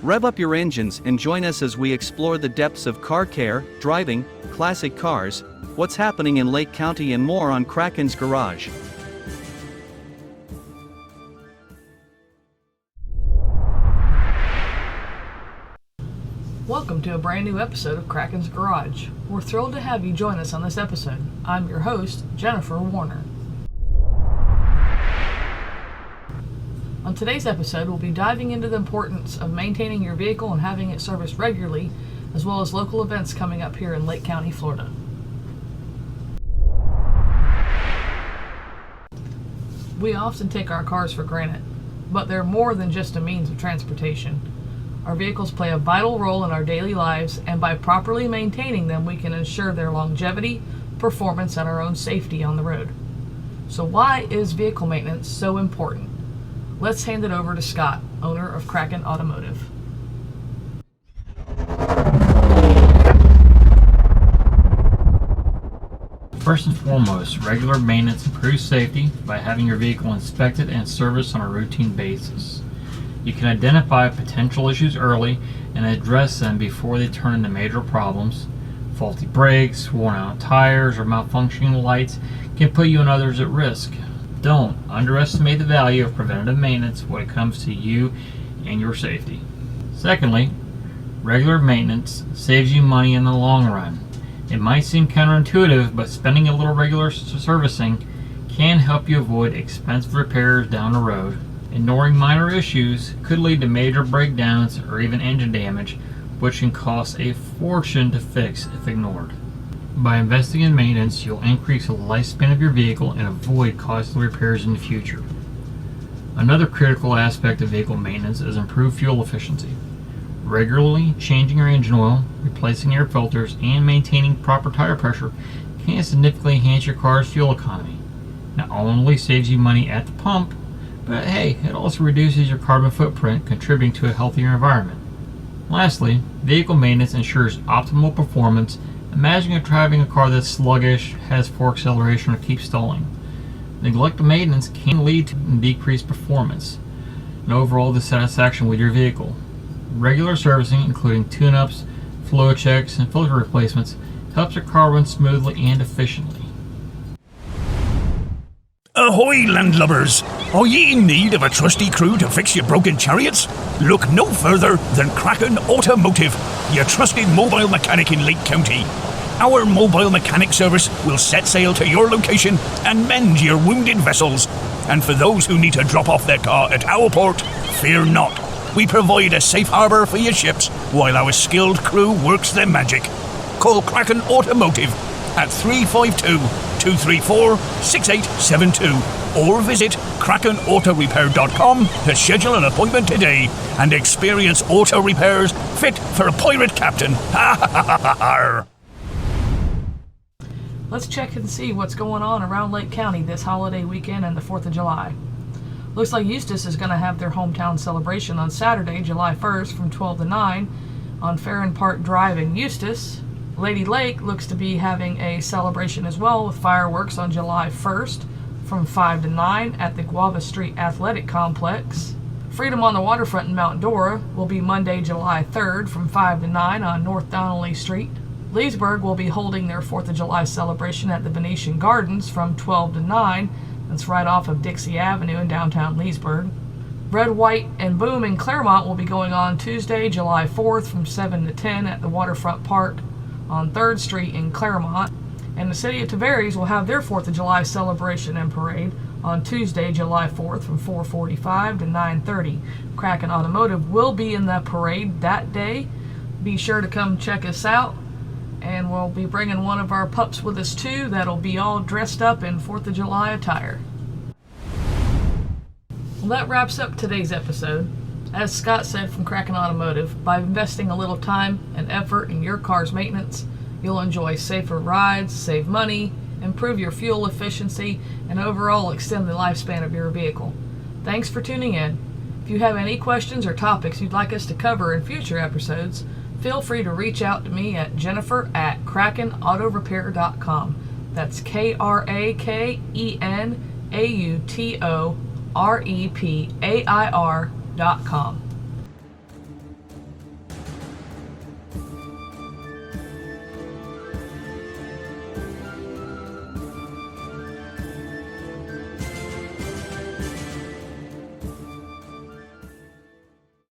Rev up your engines and join us as we explore the depths of car care, driving, classic cars, what's happening in Lake County and more on Kraken's Garage. Welcome to a brand new episode of Kraken's Garage. We're thrilled to have you join us on this episode. I'm your host, Jennifer Warner. On today's episode, we'll be diving into the importance of maintaining your vehicle and having it serviced regularly, as well as local events coming up here in Lake County, Florida. We often take our cars for granted, but they're more than just a means of transportation. Our vehicles play a vital role in our daily lives, and by properly maintaining them, we can ensure their longevity, performance, and our own safety on the road. So why is vehicle maintenance so important? Let's hand it over to Scott, owner of Kraken Automotive. First and foremost, regular maintenance improves safety by having your vehicle inspected and serviced on a routine basis. You can identify potential issues early and address them before they turn into major problems. Faulty brakes, worn out tires, or malfunctioning lights can put you and others at risk. Don't underestimate the value of preventative maintenance when it comes to you and your safety. Secondly, regular maintenance saves you money in the long run. It might seem counterintuitive, but spending a little regular servicing can help you avoid expensive repairs down the road. Ignoring minor issues could lead to major breakdowns or even engine damage, which can cost a fortune to fix if ignored. By investing in maintenance, you'll increase the lifespan of your vehicle and avoid costly repairs in the future. Another critical aspect of vehicle maintenance is improved fuel efficiency. Regularly changing your engine oil, replacing air filters, and maintaining proper tire pressure can significantly enhance your car's fuel economy. Not only saves you money at the pump, but hey, it also reduces your carbon footprint, contributing to a healthier environment. Lastly, vehicle maintenance ensures optimal performance. Imagine driving a car that's sluggish, has poor acceleration, or keeps stalling. Neglect of maintenance can lead to decreased performance and overall dissatisfaction with your vehicle. Regular servicing, including tune-ups, fluid checks, and filter replacements, helps your car run smoothly and efficiently. Ahoy, landlubbers! Are ye in need of a trusty crew to fix your broken chariots? Look no further than Kraken Automotive, your trusted mobile mechanic in Lake County. Our mobile mechanic service will set sail to your location and mend your wounded vessels. And for those who need to drop off their car at our port, fear not. We provide a safe harbour for your ships while our skilled crew works their magic. Call Kraken Automotive at 352-234-6872 or visit krakenautorepair.com to schedule an appointment today and experience auto repairs fit for a pirate captain. Let's check and see what's going on around Lake County this holiday weekend and the 4th of July. Looks like Eustis is going to have their hometown celebration on Saturday, July 1st from 12 to 9 on Farron Park Drive in Eustis. Lady Lake looks to be having a celebration as well with fireworks on July 1st from 5 to 9 at the Guava Street Athletic Complex. Freedom on the Waterfront in Mount Dora will be Monday, July 3rd from 5 to 9 on North Donnelly Street. Leesburg will be holding their 4th of July celebration at the Venetian Gardens from 12 to 9. That's right off of Dixie Avenue in downtown Leesburg. Red, White, and Boom in Claremont will be going on Tuesday, July 4th from 7 to 10 at the Waterfront Park on 3rd Street in Claremont. And the City of Tavares will have their 4th of July celebration and parade on Tuesday, July 4th from 4:45 to 9:30. Kraken Automotive will be in the parade that day. Be sure to come check us out. And we'll be bringing one of our pups with us too that'll be all dressed up in 4th of July attire. Well, that wraps up today's episode. As Scott said from Kraken Automotive, by investing a little time and effort in your car's maintenance, you'll enjoy safer rides, save money, improve your fuel efficiency, and overall extend the lifespan of your vehicle. Thanks for tuning in. If you have any questions or topics you'd like us to cover in future episodes, feel free to reach out to me at jennifer@krakenautorepair.com. That's KrakenAutorepair.com.